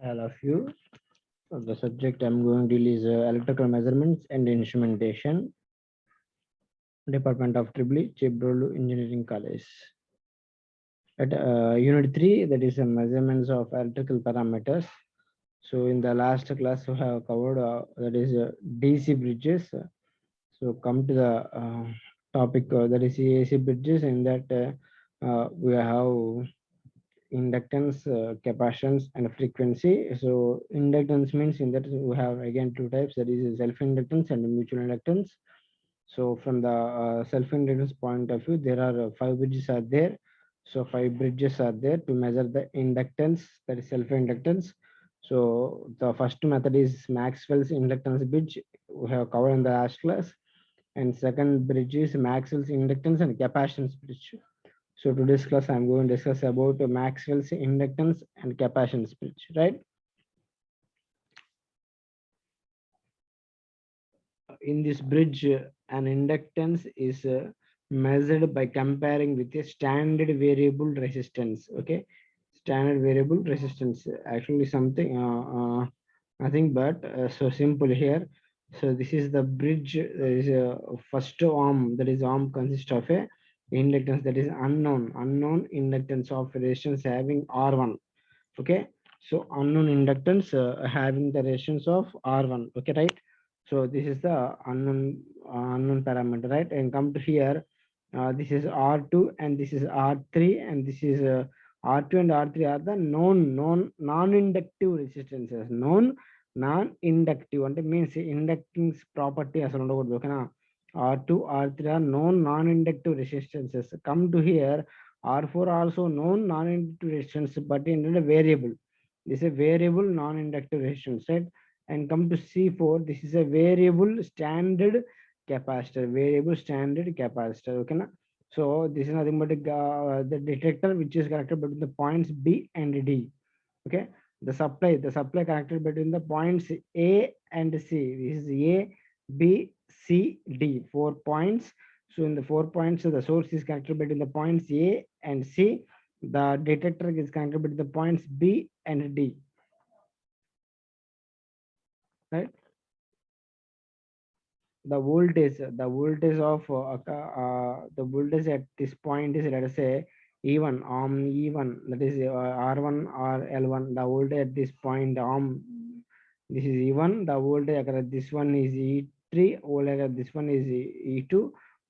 All of you. The subject I'm going to release electrical measurements and instrumentation, Department of Tripoli, Chebrolu Engineering College. At Unit 3, that is measurements of electrical parameters. So in the last class, we have covered that is DC bridges. So come to the topic that is AC bridges. In that we have inductance, capacitance, and frequency. So inductance means in that we have again two types, that is self-inductance and mutual inductance. So from the self-inductance point of view, there are five bridges are there. So five bridges are there to measure the inductance, that is self-inductance. So the first method is Maxwell's inductance bridge, we have covered in the last class. And second bridge is Maxwell's inductance and capacitance bridge. So today's class, I'm going to discuss about Maxwell's inductance and capacitance bridge, right? In this bridge, an inductance is measured by comparing with a standard variable resistance. Okay, standard variable resistance. Actually, something nothing but so simple here. So this is the bridge. There is a first arm. That is arm consists of a inductance that is unknown inductance of resistance having R1. Okay, so unknown inductance having the resistance of R1. Okay, right? So this is the unknown parameter, right? And come to here, this is R2 and this is R3 and this is R2 and R3 are the non-inductive resistances. Known non-inductive అంటే means inducting property అసలు ఉండకూడదు, ఓకేనా? R2 R3 are known non-inductive resistances. Come to here, R4 also known non-inductive resistance, but in a variable. This is a variable non-inductive resistance, right? And come to C4, this is a variable standard capacitor, variable standard capacitor, okay na? So this is nothing but the detector which is connected between the points B and D. Okay, the supply connected between the points A and C. This is A, B, C, D, 4 points. So in the 4 points, the source is connected between the points A and C. The detector is connected between the points B and D, right? The voltage of the voltage at this point is, let us say, E1 E1, that is R1 or L1. The voltage at this point this is E1. The voltage across this one is E3. Voltage across this one is E2.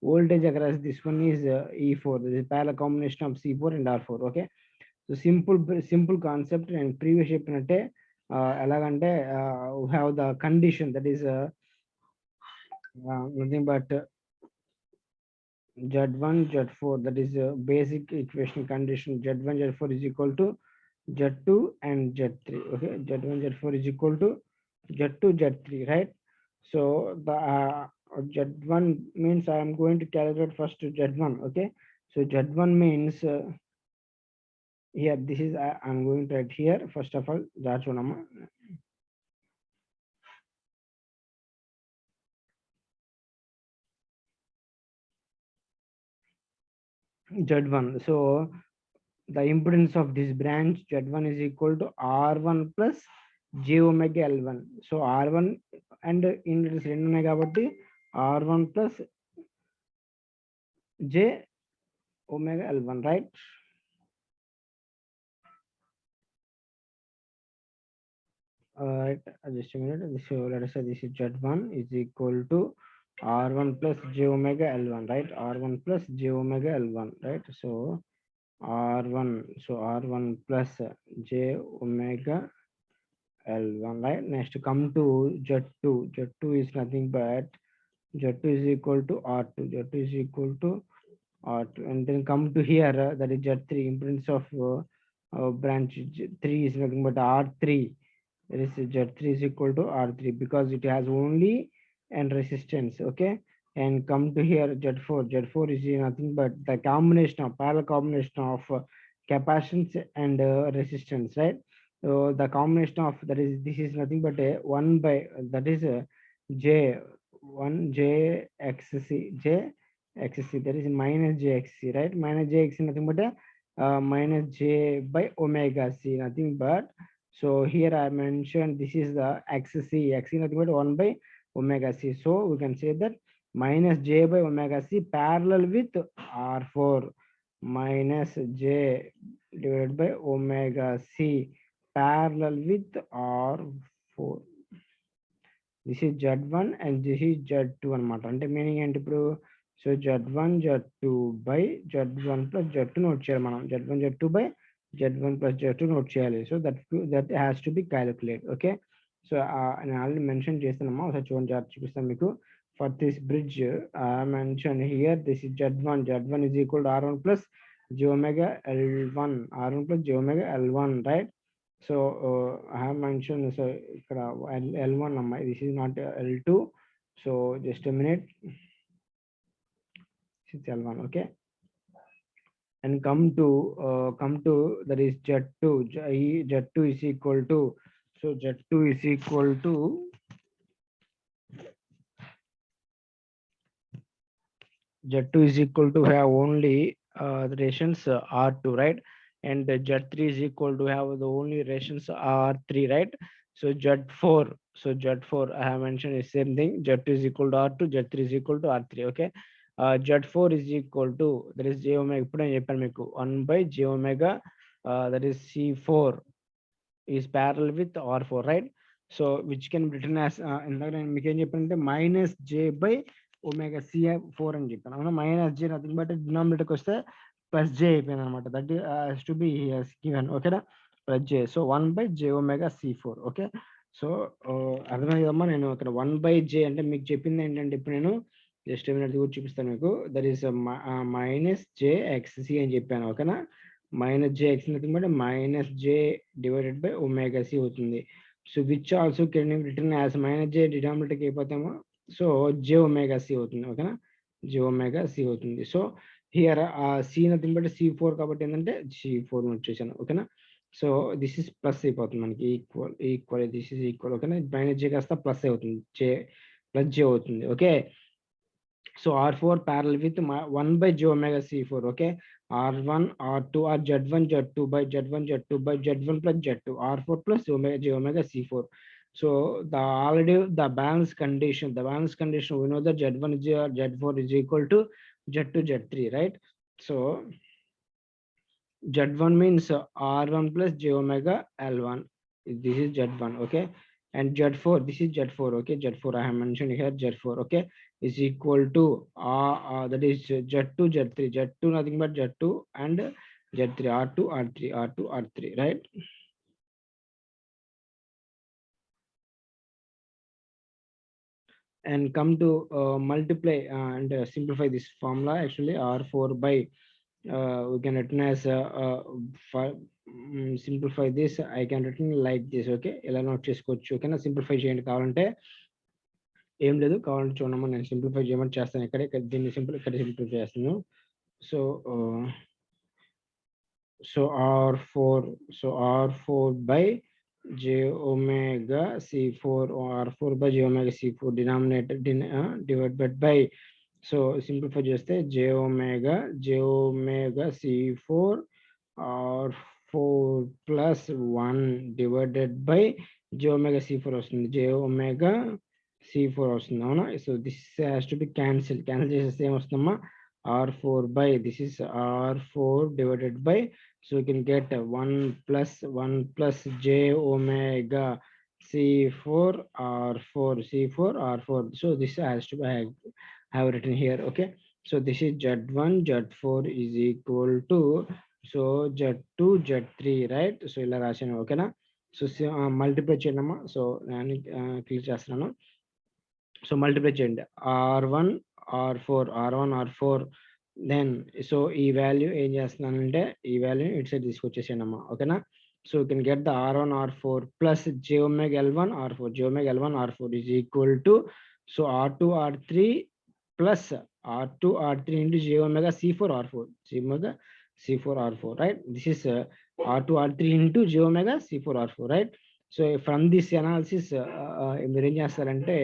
Voltage across this one is E4. This is parallel combination of C4 and R4. Okay, so simple concept. And previous చెప్పినట్టే ఎలాగంటే we have the condition, that is nothing but Z1 Z4, that is a basic equation condition. Z1 Z4 is equal to Z2 and Z3. Okay, Z1 Z4 is equal to Z2 Z3, right? So the Z1 means I am going to calculate first Z1. Okay, so Z1 means here, this is I'm going to write here first of all Z1. Z1. So the impedance of this branch Z1 is equal to R1 plus J omega L1. So R1 and impedance రెండు ఉన్నాయి కాబట్టి R1 plus J omega L1, right? Right, just a minute. So let us say this is Z1 is equal to R1 plus J omega L1, right? R1 plus J omega L1, right? So R1, so R1 plus J omega L1, right? Next, come to Z2. Z2 is nothing but Z2 is equal to R2. Z2 is equal to R2. And then come to here, that is Z3. Impedance of branch 3 is nothing but R3. That is Z3 is equal to R3 because it has only and resistance. Okay. And come to here, Z4. Z4 is nothing but the combination of parallel combination of capacitance and resistance, right? So the combination of that is, this is nothing but a 1 by, that is J 1 J XC, J XC, that is minus J XC, right? Minus J XC nothing but a minus J by omega C, nothing but. So here I mentioned this is the XC. XC nothing but 1 by omega c. So we can say that minus j by omega c parallel with R4 minus j divided by omega c parallel with R4. This is Z1 and this is Z2 అనమాట. అంటే meaning ఏంటి ఇప్పుడు? So Z1 Z2 by Z1 plus Z2 note చేయాలి మనం. Z1 Z2 by Z1 plus Z2 note చేయాలి. So that has to be calculated. Okay. So నేను already mention చేస్తున్నామా, ఒకసారి చూడండి, చూపిస్తాను మీకు. For this bridge, I mentioned here this is Z1. Z1 is equal to R1 plus j omega L1. R1 plus j omega L1, right? So I have mentioned, so L1 number, this is not L2. So just a minute, this is L1. Okay, and come to that is Z2. Z2 is equal to, so Z2 is equal to have only the relations R2, right? And Z3 is equal to have the only relations R3, right? So Z4, I have mentioned the same thing. Z2 is equal to R2, Z3 is equal to R3. Okay, Z4 is equal to, that is j omega, ఇప్పుడు నేను చెప్పాను మీకు, 1 by j omega, that is C4 is parallel with R4, right? So which can be written as ఇందాక నేను మీకు ఏం చెప్పానంటే minus j by omega C4 అని చెప్పాను. అవునా, మైనస్ j నథింగ్ బట్ డినామినేటర్కి వస్తే ప్లస్ j అయిపోయింది అనమాట. That has to be given. ఓకేనా, plus j. So 1 by j omega C4. Okay, so అర్థమైందమ్మా. నేను ఇక్కడ 1 by j అంటే మీకు చెప్పింది ఏంటంటే, ఇప్పుడు నేను జస్ట్ మినిట్ కూడా చూపిస్తాను మీకు. That is minus j xc అని చెప్పాను. ఓకేనా, minus j x nothing but minus j divided by omega c అవుతుంది. So which also can written as minus j డినామినేటర్కి అయిపోతామో, సో j omega c అవుతుంది. ఓకేనా, j omega c అవుతుంది. So here c nothing but C4 కాబట్టి ఏంటంటే C4 వచ్చేసాను. ఓకేనా, సో దిస్ ఇస్ ప్లస్ అయిపోతుంది మనకి, ఈక్వల్ దిస్ ఇస్ ఈక్వల్. ఓకేనా, మైనస్ j కాస్త ప్లస్ అవుతుంది, ప్లస్ j అవుతుంది. Okay, so R4 parallel with 1 by j omega C4. Okay, R1 R2 or Z1 Z2 by Z1 Z2 by Z1 plus Z2, R4 plus j omega C4. So the balance condition, we know that Z1 is Z4 is equal to Z2 Z3, right? So Z1 means R1 plus j omega L1. This is Z1. Okay, and Z4, this is Z4. Okay, Z4 I have mentioned here, Z4. Okay, is equal to that is Z2 Z3, Z2 nothing but Z2 and Z3, R2 R3, R2 R3, right? And come to multiply and simplify this formula. Actually R4 by we can written as simplify this, I can written like this. Okay, ఇలా note చేసుకోవచ్చు. ఓకేనా, simplify చేయండి కావాలంటే, ఏం లేదు, కావాలంటే చూడమ్మా, నేను సింప్లిఫై చేయమని చేస్తాను. ఇక్కడ దీన్ని ఇక్కడ సింప్లిఫై చేస్తాను. So R4 by j omega C4, or R4 by j omega C4 denominator divided by, so simplify చేస్తే j omega C4 R4 plus 1 divided by j omega C4 వస్తుంది, j omega C4 వస్తుంది. అవునా, so this has to be cancel చేసేస్తే ఏమొస్తుందమ్మా, R4 by, this is R4 divided by, so you can get 1 plus j omega C4 R4. So this has to be have written here. Okay, so this is Z1 Z4 is equal to, so Z2 Z3, right? So ఇలా రాశాను. ఓకేనా, so multiply చేయండి. So నేను click చేస్తున్నాను. So multiply చేయండి, R1 R4 then, so ఈ value ఏం చేస్తున్నానంటే, ఈ వాల్యూ ఇటు సైడ్ తీసుకొచ్చేసాను అమ్మా. ఓకేనా, so you can get the R1 R4 plus j omega L1 R4 is equal to, so R2 R3 plus R2 R3 into j omega C4 R4, right? This is R2 R3 into j omega C4 R4, right? So from this analysis మీరు ఏం చేస్తారంటే,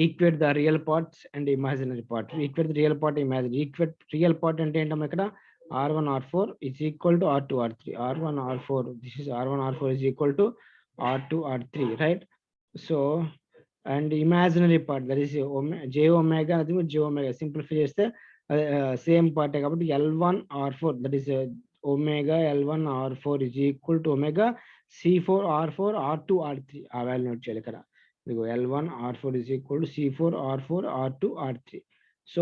equate the real parts and imaginary part. Equate the real part, imaginary. Equate real part అంటే ఏంటమ్మా, ఇక్కడ R1 R4 is equal to R2 R3. R1 R4, this is R1 R4 is equal to R2 R3, right? So and imaginary part, that is j omega, nothing but j omega, simplify చేస్తే same part కాబట్టి L1 R4, that is omega L1 R4 is equal to omega C4 R4 R2 R3. ఆ value note చేయాలి ఇక్కడ. ఇదిగో L1 R4 is equal to C4 R4 R2 R3. So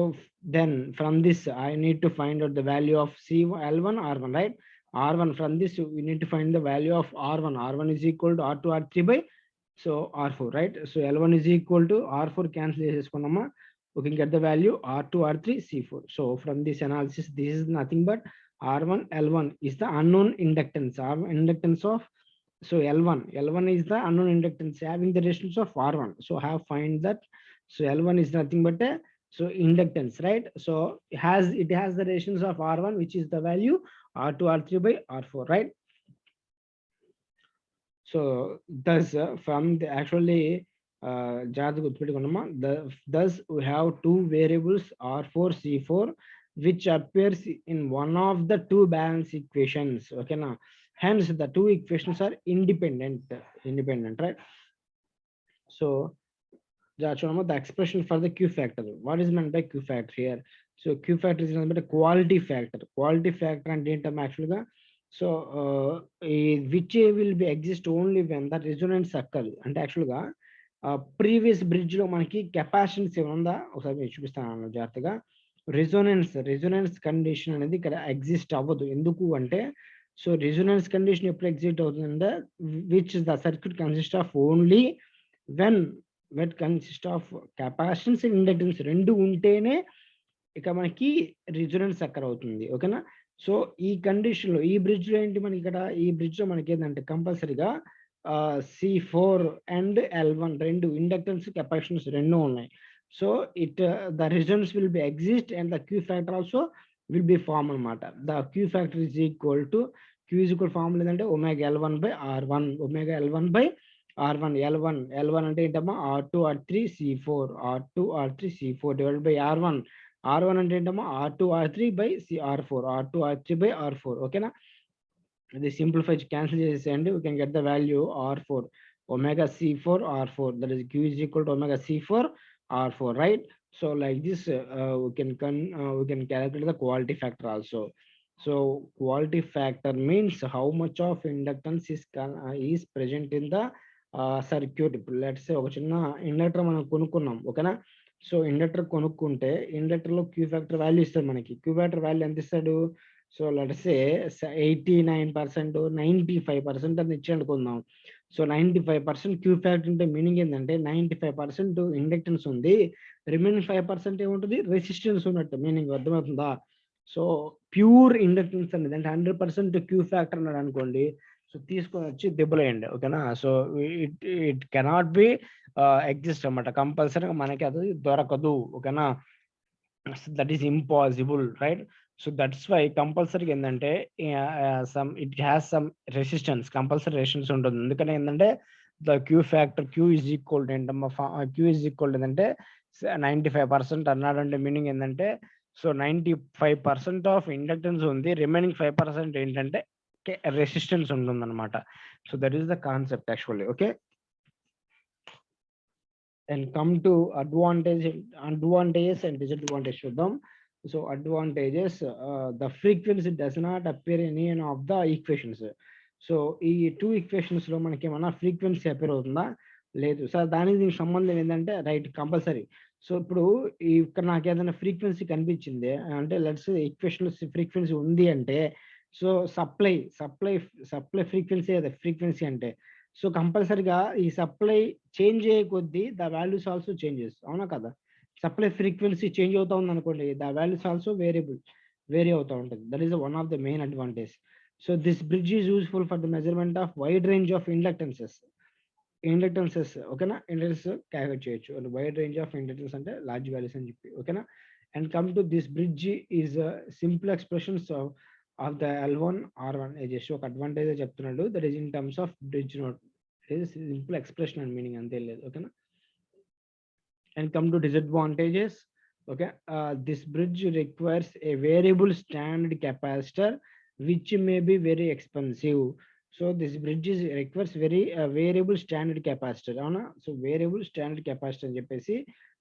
then from this I need to find out the value of L1 R1, right? R1, from this we need to find the value of R1. R1 is equal to R2 R3 by so R4, right? So L1 is equal to R4 cancel చేసుకున్నామా, we can get the value R2 R3 C4. So from this analysis, this is nothing but R1 L1 is the unknown inductance, inductance of, so L1 is the unknown inductance having the resistance of R1. So have find that. So L1 is nothing but a so inductance, right? So it has the resistance of R1, which is the value R2 R3 by R4, right? So thus from the actually thus we have two variables R4 C4 which appears in one of the two balance equations. Okay now, hence the two equations are independent, right? So the expression for the Q factor, what is meant by Q factor here? So Q factor is nothing but a quality factor and ఏంటం actually గా, so which will be exist only when the resonance occurs. అంటే actual గా previous bridge లో మనకి capacitance ఏముందా ఒకసారి నేను చూపిస్తాను జాగ్రత్తగా. రెజోనెన్స్ కండిషన్ అనేది ఇక్కడ ఎగ్జిస్ట్ అవ్వదు. ఎందుకు అంటే సో రెజోనెన్స్ కండిషన్ ఎప్పుడు ఎగ్జిస్ట్ అవుతుందంటే which the circuit consist of only when consist of capacitance and inductance రెండు ఉంటేనే ఇక మనకి రెజోనెన్స్ అక్కర్ అవుతుంది. ఓకేనా? సో ఈ కండిషన్ లో ఈ బ్రిడ్జ్ లో ఏంటి మనకి ఇక్కడ ఈ బ్రిడ్జ్ లో మనకి ఏంటంటే కంపల్సరీగా C4 అండ్ L1 రెండు ఇండక్టెన్స్ కెపాసిటెన్స్ రెండు ఉన్నాయి. So the resonance will be exist and the Q factor also will be form అనమాట. The Q factor is equal to Q is equal formula ఏంటంటే omega L1 by R1, omega L1 by R1. L1 అంటే ఏంటమ్మా R2 R3 C4, R2 R3 C4 divided by R1 అంటే ఏంటమ్మా R2 R3 by R4, R2 R3 by R4. ఓకేనా? ఇది simplify cancel చేసేయండి, we can get the value R4 omega C4 R4, that is Q is equal to omega C4 R4, right? So like this we can calculate the quality factor also. So quality factor means how much of inductance is present in the circuit. Let's say ఒక చిన్న inductor మనం కొనుక్కున్నాం. ఓకేనా? So inductor కొనుక్కుంటే inductor లో Q factor value ఇస్తాడు మనకి. Q factor value ఎంత ఇస్తాడు? సో లెట్స్ సే 89%, 95% అని ఇచ్చి అనుకుందాం. సో 95% Q ఫ్యాక్టర్ అంటే మీనింగ్ ఏంటంటే 95% ఇండక్టెన్స్ ఉంది, రిమైనింగ్ 5% ఏముంటుంది రెసిస్టెన్స్ ఉన్నట్టు మీనింగ్. అర్థమవుతుందా? సో ప్యూర్ ఇండక్టెన్స్ అనేది అంటే 100% Q ఫ్యాక్టర్ అన్నాడు అనుకోండి, సో తీసుకొని వచ్చి దెబ్బలేయండి. ఓకేనా? So it cannot be exist అన్నమాట, కంపల్సరీగా మనకి అది దొరకదు. ఓకేనా? That is impossible, right? So that's why compulsory ఏంటంటే it has some resistance, compulsory resistance ఉంటుంది. ఎందుకంటే ఏంటంటే the Q factor Q is equal to ఏంటమ్మా Q ఈజ్ ఈక్వల్ ఏంటంటే 95% అన్నాడంటే మీనింగ్ ఏంటంటే సో 95% ఆఫ్ ఇండక్టెన్స్ ఉంది, రిమైనింగ్ 5% ఏంటంటే రెసిస్టెన్స్ ఉంటుంది అనమాట. So that is the concept actually. Okay, and come to advantages and disadvantage చూద్దాం. So advantages, the frequency does not appear in any of the equations. So ఈ two equations లో మనకి ఏమన్నా frequency appear అవుతుందా? లేదు sir. దానికి దీనికి సంబంధం ఏంటంటే రైట్ కంపల్సరీ. సో ఇప్పుడు ఇక్కడ నాకు ఏదైనా ఫ్రీక్వెన్సీ కనిపించింది అంటే లెట్స్ ఈక్వేషన్ ఫ్రీక్వెన్సీ ఉంది అంటే సో సప్లై ఫ్రీక్వెన్సీ అదే ఫ్రీక్వెన్సీ అంటే సో కంపల్సరీగా ఈ సప్లై చేంజ్ అయ్యే కొద్దీ ద వాల్యూస్ ఆల్సో చేంజెస్. అవునా కదా? సప్లై ఫ్రీక్వెన్సీ చేంజ్ అవుతా ఉంది అనుకోండి, ద వాల్యూస్ ఆల్సో వేరీ అవుతూ ఉంటుంది. That is one of the main advantage. So this bridge is useful for the measurement of wide range of inductances. ఓకేనా? Inductance calculate చేయొచ్చు. Wide range of inductance అంటే large values అని చెప్పి. ఓకేనా? And come to this bridge is simple expressions of the L1 R1. Just ఒక advantage చెప్తున్నాడు, that is in terms of bridge note, simple expression and meaning అంతే లేదు. ఓకేనా? And come to disadvantages. Okay, this bridge requires a variable standard capacitor, which may be very expensive. So this bridge requires very variable standard capacitor. అవునా? So variable standard capacitor అని చెప్పేసి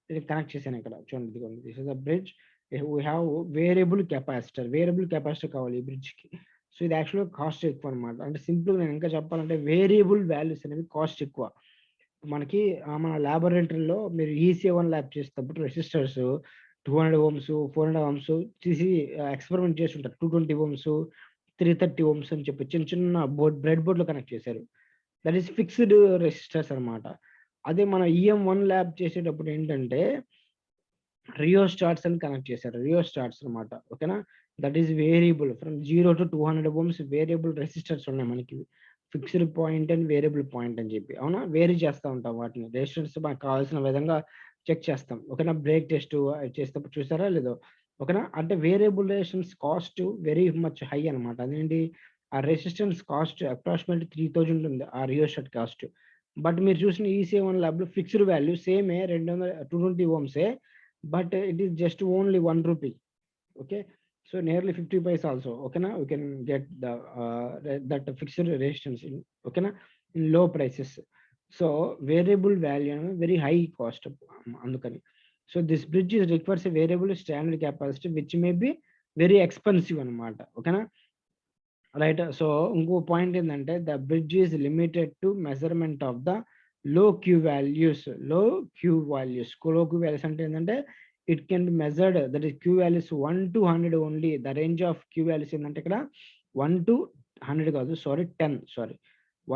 దీన్ని connect చేశాను ఇక్కడ చూడండి. ఇదిగోండి, this is a bridge. We have variable capacitor. Variable capacitor కావాలి ఈ బ్రిడ్జ్ కి. సో ఇది యాక్చువల్గా కాస్ట్ ఎక్కువ అనమాట. అంటే సింపుల్ నేను ఇంకా చెప్పాలంటే వేరియబుల్ వాల్యూస్ అనేవి కాస్ట్ ఎక్కువ. మనకి మన లాబొరేటరీలో మీరు ఈసీ1 ల్యాబ్ చేసేటప్పుడు రెసిస్టర్స్ 200 ఓమ్స్ 400 ఓమ్స్ తీసి ఎక్స్పెరిమెంట్ చేస్తుంటారు. 220 ఓమ్స్ 330 ఓమ్స్ అని చెప్పి చిన్న చిన్న బ్రెడ్ బోర్డ్ లో కనెక్ట్ చేశారు. దట్ ఈస్ ఫిక్స్డ్ రెసిస్టర్స్ అనమాట. అదే మన ఈఎం1 ల్యాబ్ చేసేటప్పుడు ఏంటంటే రియోస్టాట్స్ అని కనెక్ట్ చేశారు. రియోస్టాట్స్ అనమాట. ఓకేనా? That is variable from 0 to 200 ohms variable resistors ఉన్నాయి మనకి. Fixed point and variable point అని చెప్పి, అవునా? వేరీ చేస్తూ ఉంటాం వాటిని. రెసిస్టెన్స్ మనకు కావాల్సిన విధంగా చెక్ చేస్తాం. ఓకేనా? బ్రేక్ టెస్ట్ చేసేటప్పుడు చూసారా లేదో? ఓకేనా? అంటే variable resistance cost very much high అనమాట. అదేంటి, ఆ రెసిస్టెన్స్ కాస్ట్ అప్రాక్సిమేట్లీ 3000 ఉంటుంది ఆ రియోస్టాట్ కాస్ట్. బట్ మీరు చూసిన ఈసీ1 ల్యాబ్ లో ఫిక్స్డ్ వాల్యూ సేమే 220 ఓమ్సే, but it is just only 1 rupee. Okay, so nearly 50 paise also. Okay na, we can get the that fixed resistance in, okay na, in low prices. So variable value very high cost andukani. So this bridge requires a variable standard capacity which may be very expensive anamata. Okay na, right. So ఇంకో point ఏంటంటే the bridge is limited to measurement of the low Q values. Low Q values అంటే ఏంటంటే it can be measured, that is Q values 1 to 100 only. The range of Q values ఏంటంటే ఇక్కడ 1 to 100 కాదు, sorry 10, sorry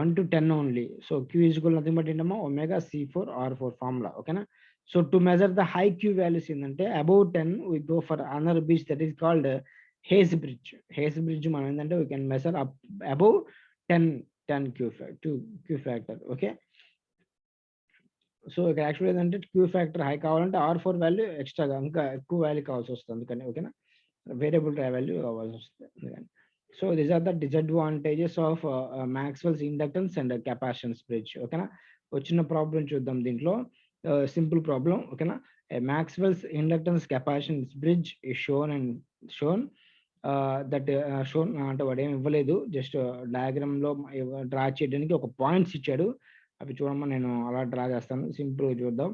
1 to 10 only. So Q equal nothing but ఏంటమ్మా omega C4R4 formula. ఓకేనా? So to measure the high queue values ఏంటంటే above 10 we go for another bridge that is called Hay's bridge. Hay's bridge మనం ఏంటంటే we can measure up above 10 Q factor. Okay, so ఇక్కడ actual ఏంటంటే Q factor high కావాలంటే R4 value ఎక్స్ట్రాగా ఇంకా ఎక్కువ value కావాల్సి వస్తుంది. అందుకని ఓకేనా, వేరియబుల్ వాల్యూ కావాల్సి వస్తుంది అందుకని. So these are the disadvantages of Maxwell's inductance and capacitance bridge. ఓకేనా? వచ్చిన ప్రాబ్లం చూద్దాం దీంట్లో. Simple problem. ఓకేనా? Maxwell's inductance capacitance bridge is shown దట్ షోన్ అంటే వాడు ఏమి ఇవ్వలేదు, జస్ట్ డయాగ్రామ్ లో డ్రా చేయడానికి ఒక పాయింట్స్ ఇచ్చాడు. అవి చూడమ్మా, నేను అలా డ్రా చేస్తాను. సింపుల్ గా చూద్దాం,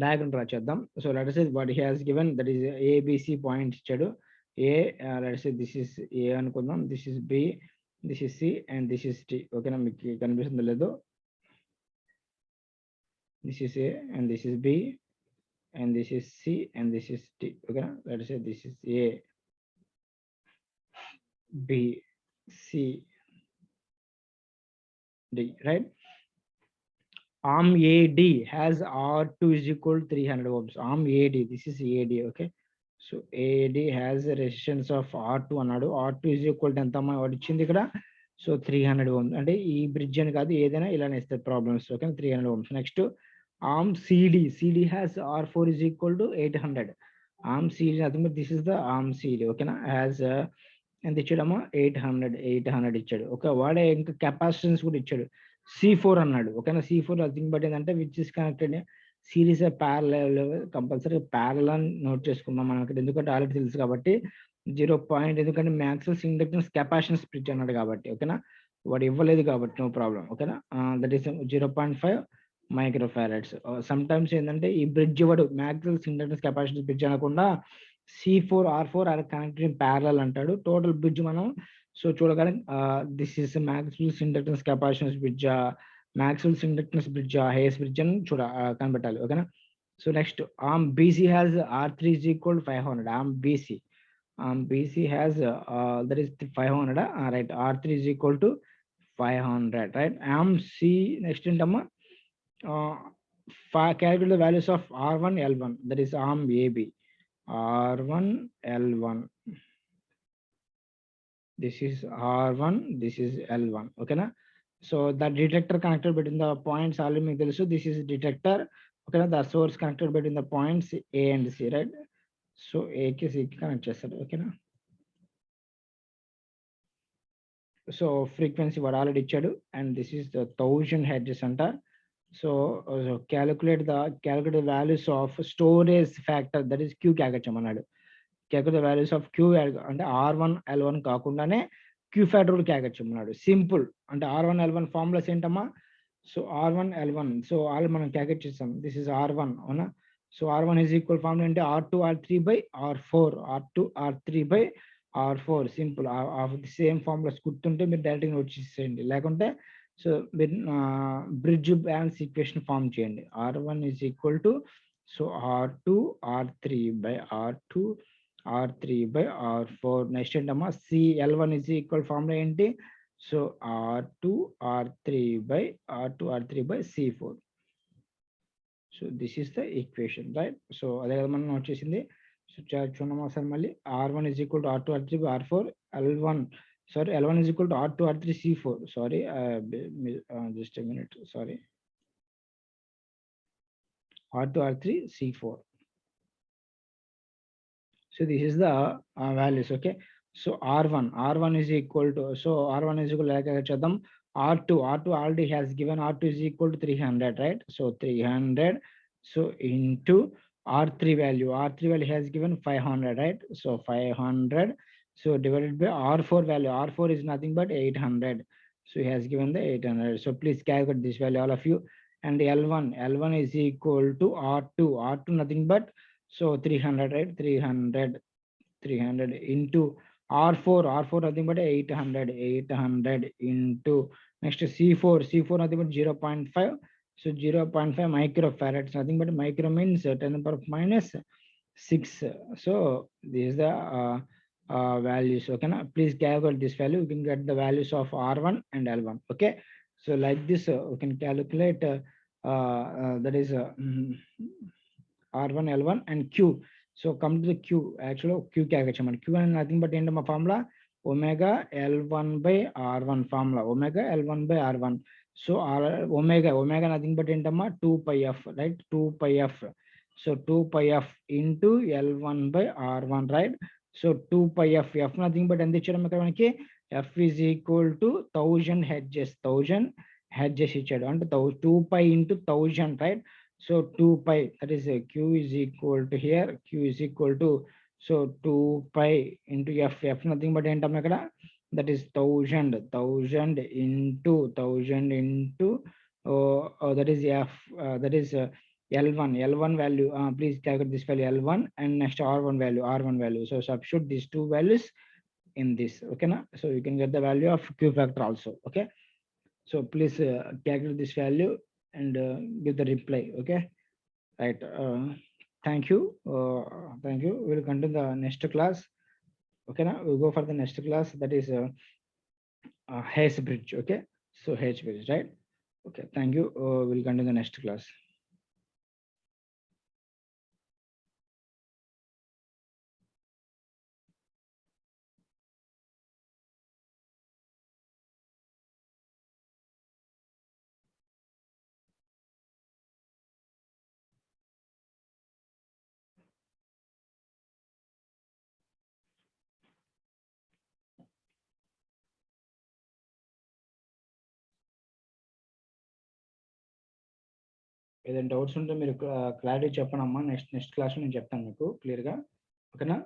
డయాగ్రామ్ డ్రా చేద్దాం. So let us say what he has given, that is ABC points ఇచ్చాడు. A let us say this is A అనుకుందాం, this is B, this is C and this is D. ఓకేనా? మీకు కనిపిస్తుందో లేదో, this is A and this is B and this is C and this is D. ఓకేనా? Let us say this is A, B, C, D, right? Arm AD has R2 is equal to 300 ohms. Arm AD, this is AD, okay? So AD has a resistance of R2 అన్నాడు. R2 is equal to ఎంత అమ్మా వాడు ఇచ్చింది ఇక్కడ? So 300 ohms. అంటే ఈ bridge అని కాదు, ఏదైనా ఇలానే ఇస్తారు problems. Okay, 300 ohms. Next arm CD has R4 is equal to 800. Arm CD, nothing but this is the arm CD. ఓకేనా? has ఎంత ఇచ్చాడమ్మా? 800 ఇచ్చాడు. ఓకే, వాడే ఇంకా కెపాసిటెన్స్ కూడా ఇచ్చాడు. C4 అన్నాడు. ఓకేనా? C4 నథింగ్ బట్ ఏంటంటే which is connected series parallel. Compulsory parallel అని నోట్ చేసుకున్నాం మనం ఇక్కడ, ఎందుకంటే ఆల్రెడీ తెలుసు కాబట్టి 0 పాయింట్, ఎందుకంటే మ్యాక్స్వెల్స్ ఇండక్టెన్స్ కెపాసిటెన్స్ బ్రిడ్జ్ అన్నాడు కాబట్టి. ఓకేనా? వాడు ఇవ్వలేదు కాబట్టి నో ప్రాబ్లం. ఓకేనా? That is 0.5 micro farads. Some times ఏంటంటే ఈ బ్రిడ్జ్ ఇవ్వడు, మ్యాక్స్వెల్స్ ఇండక్టెన్స్ కెపాసిటెన్స్ బ్రిడ్జ్ అనకుండా C4R4 are connected in parallel అంటాడు. టోటల్ బ్రిడ్జ్ మనం సో చూడగానే this is Maxwell's inductance capacitance bridge, Maxwell's inductance bridge, Hay's bridge అని కనిపెట్టాలి. ఓకేనా? So next arm BC has R3 is equal to 500. Arm BC has that is 500, right? R3 is equal to 500, right? Arm C next ఏంటమ్మా, calculate the values of R1 L1, that is arm AB. R1 L1, this is R1, this is L1. Okay na? So the detector connected between the points already మీకు తెలుసు, this is detector. Okay na? The source connected between the points A and C, right? So A కి C కి connect చేస్తారు. Okay నా? So frequency వాడు already ఇచ్చాడు, and this is the 1000 hertz అంట. So calculate the values of storage factor, that is Q calculate. Calculate the values of Q and R1 L1 కాకుండానే Q factor calculate. Simple. And R1 L1 formulas ఏంటమ్మా? So R1 L1. So all మనం calculate చేస్తాం. This is R1 అవునా? So R1 is equal formula అంటే R2 R3 by R4. R2 R3 by R4. Simple. Of the same formulas గుర్తుంటే మీరు డైరెక్ట్గా note చేసేయండి. లేకుంటే సో మీరు బ్రిడ్జ్ బ్యాలెన్స్ ఈక్వేషన్ ఫామ్ చేయండి. R1 is equal to so R2 R3 by R2 R3 by R4. Next ఏంటమ్మా? CL1 is equal formula ఏంటి? So R2 R3 by C4. So this is the equation, right? So అదే కదా మనం note చేసింది. So చూడమ్మా ఒకసారి మళ్ళీ R1 is equal to R2 R3 by R4 L1. Sorry, L1 is equal to R2 R3 C4. Sorry, just a minute. Sorry, R2 R3 C4. So this is the values. Okay, so R1 is equal to, so R1 is equal like R2 already has given R2 is equal to 300, right? So 300, so into R3 value has given 500, right? So 500, so divided by R4 value. R4 is nothing but 800, so he has given the 800. So please calculate this value, all of you. And L1 is equal to R2 nothing but so 300, right? 300 into R4 nothing but 800 into next C4 nothing but 0.5. So 0.5 microfarads, nothing but micro means 10 to the power of minus 6. So this is the values. Okay, now please calculate this value. You can get the values of R1 and L1. Okay, so like this we can calculate that is R1 L1 and Q. So come to the Q. Actually Q calculation. Q and nothing but end of formula omega L1 by R1 formula. Omega L1 by R1. So omega nothing but end of 2 pi f, right? 2 pi f. So 2 pi f into L1 by R1, right? So 2 pi f nothing but end f is equal to 1000 hedges. 1000 hedges ఇచ్చాడు అంటే 2 pi into 1000, right? So 2 pi, that is Q is equal to here, Q is equal to so 2 pi into f nothing but ఏంటమ్మా ఇక్కడ, that is 1000 into that is f, that is L1 value. Please calculate this value L1 and next R1 value. So substitute these two values in this. Okay, na? So you can get the value of Q factor also. Okay, so please calculate this value and give the reply. Okay, right. Thank you. We'll continue the next class. Okay, now we'll go for the next class, that is Hayes bridge. Okay, so Hayes bridge, right? Okay, thank you. We'll continue the next class. ఏదైనా doubts ఉంటే మీరు clarity చెప్పండి అమ్మా. Next class నేను చెప్తాను మీకు క్లియర్గా. ఓకేనా?